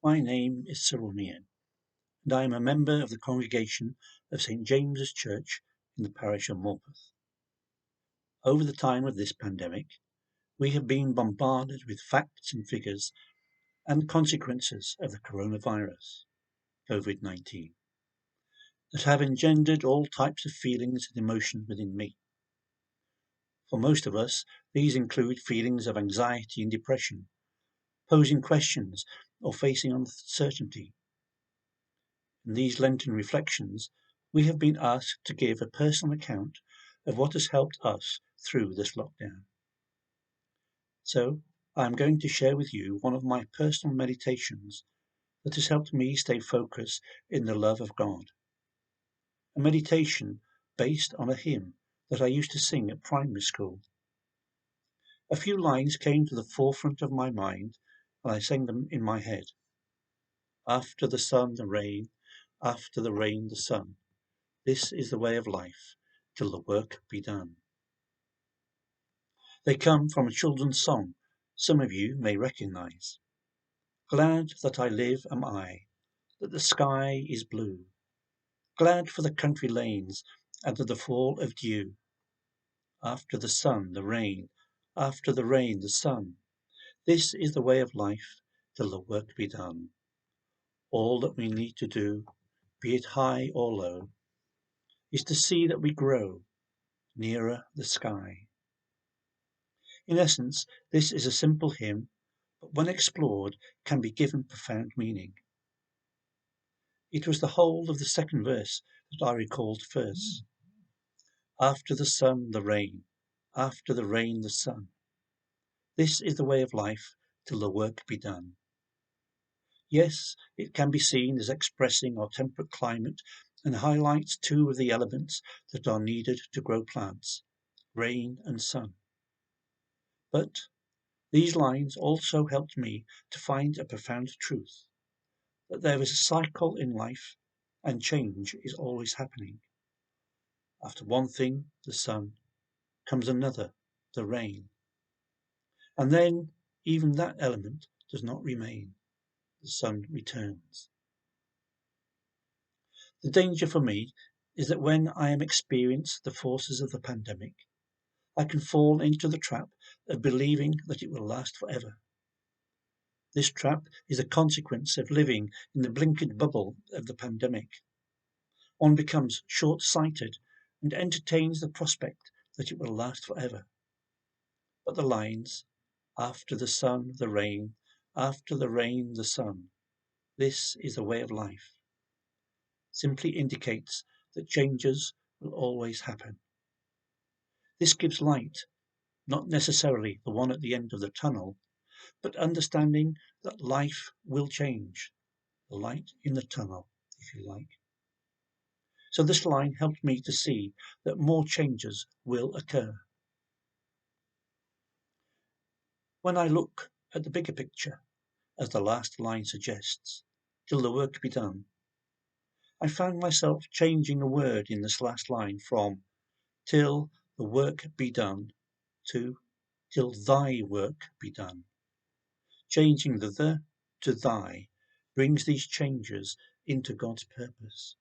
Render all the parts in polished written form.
My name is Cyril Meehan, and I am a member of the congregation of St James's Church in the parish of Morpeth. Over the time of this pandemic, we have been bombarded with facts and figures and consequences of the coronavirus, COVID-19, that have engendered all types of feelings and emotions within me. For most of us, these include feelings of anxiety and depression, posing questions or facing uncertainty. In these Lenten reflections, we have been asked to give a personal account of what has helped us through this lockdown. So, I am going to share with you one of my personal meditations that has helped me stay focused in the love of God. A meditation based on a hymn that I used to sing at primary school. A few lines came to the forefront of my mind, and I sang them in my head. After the sun, the rain, after the rain, the sun. This is the way of life, till the work be done. They come from a children's song some of you may recognize. Glad that I live am I, that the sky is blue. Glad for the country lanes and the fall of dew. After the sun, the rain, after the rain, the sun. This is the way of life, till the work be done. All that we need to do, be it high or low, is to see that we grow nearer the sky. In essence, this is a simple hymn, but when explored, can be given profound meaning. It was the whole of the second verse that I recalled first. After the sun, the rain, after the rain, the sun. This is the way of life, till the work be done. Yes, it can be seen as expressing our temperate climate and highlights two of the elements that are needed to grow plants, rain and sun. But these lines also helped me to find a profound truth, that there is a cycle in life and change is always happening. After one thing, the sun, comes another, the rain. And then even that element does not remain. The sun returns. The danger for me is that when I am experiencing the forces of the pandemic, I can fall into the trap of believing that it will last forever. This trap is a consequence of living in the blinkered bubble of the pandemic. One becomes short-sighted and entertains the prospect that it will last forever. But the lines, after the sun, the rain, after the rain, the sun, this is the way of life, simply indicates that changes will always happen. This gives light, not necessarily the one at the end of the tunnel, but understanding that life will change, the light in the tunnel, if you like. So this line helped me to see that more changes will occur. When I look at the bigger picture, as the last line suggests, till the work be done, I found myself changing a word in this last line from till the work be done to till thy work be done. Changing the to thy brings these changes into God's purpose.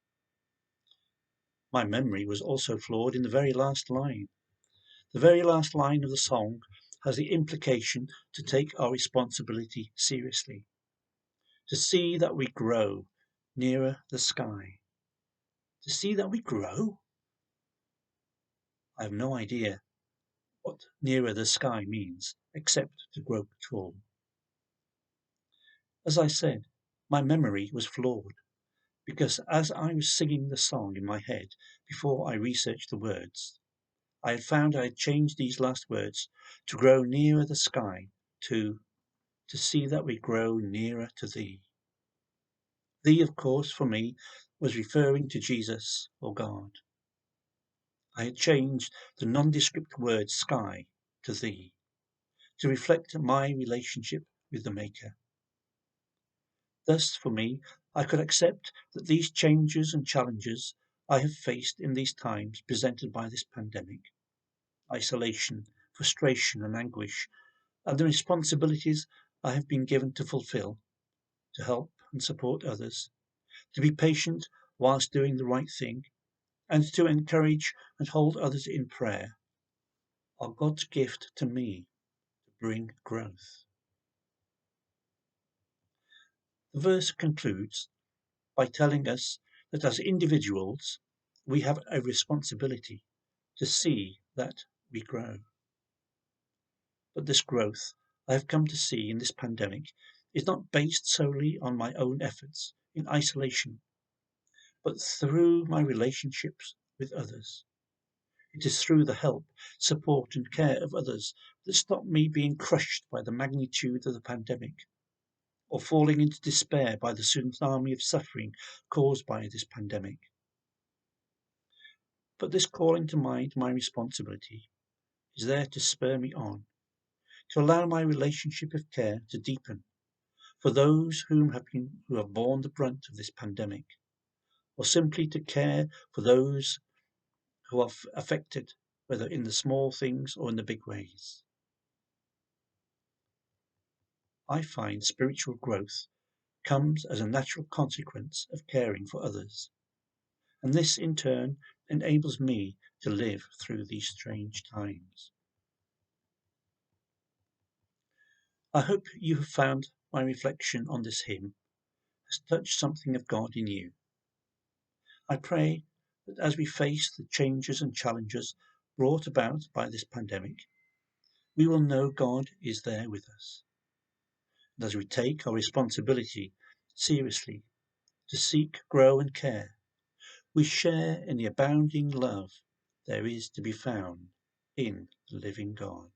My memory was also flawed in the very last line. The very last line of the song has the implication to take our responsibility seriously, to see that we grow nearer the sky. To see that we grow? I have no idea what nearer the sky means, except to grow tall. As I said, my memory was flawed, because as I was singing the song in my head before I researched the words, I had found I had changed these last words to grow nearer the sky to see that we grow nearer to thee. Thee, of course, for me, was referring to Jesus or God. I had changed the nondescript word sky to thee, to reflect my relationship with the Maker. Thus, for me, I could accept that these changes and challenges I have faced in these times presented by this pandemic, isolation, frustration and anguish, and the responsibilities I have been given to fulfill, to help and support others, to be patient whilst doing the right thing, and to encourage and hold others in prayer are God's gift to me to bring growth. The verse concludes by telling us that as individuals, we have a responsibility to see that we grow. But this growth I have come to see in this pandemic is not based solely on my own efforts in isolation, but through my relationships with others. It is through the help, support and care of others that stop me being crushed by the magnitude of the pandemic, or falling into despair by the tsunami of suffering caused by this pandemic. But this calling to mind my responsibility is there to spur me on, to allow my relationship of care to deepen for those who have borne the brunt of this pandemic, or simply to care for those who are affected, whether in the small things or in the big ways. I find spiritual growth comes as a natural consequence of caring for others, and this in turn enables me to live through these strange times. I hope you have found my reflection on this hymn has touched something of God in you. I pray that as we face the changes and challenges brought about by this pandemic, we will know God is there with us. And as we take our responsibility seriously to seek, grow and care, we share in the abounding love there is to be found in the living God.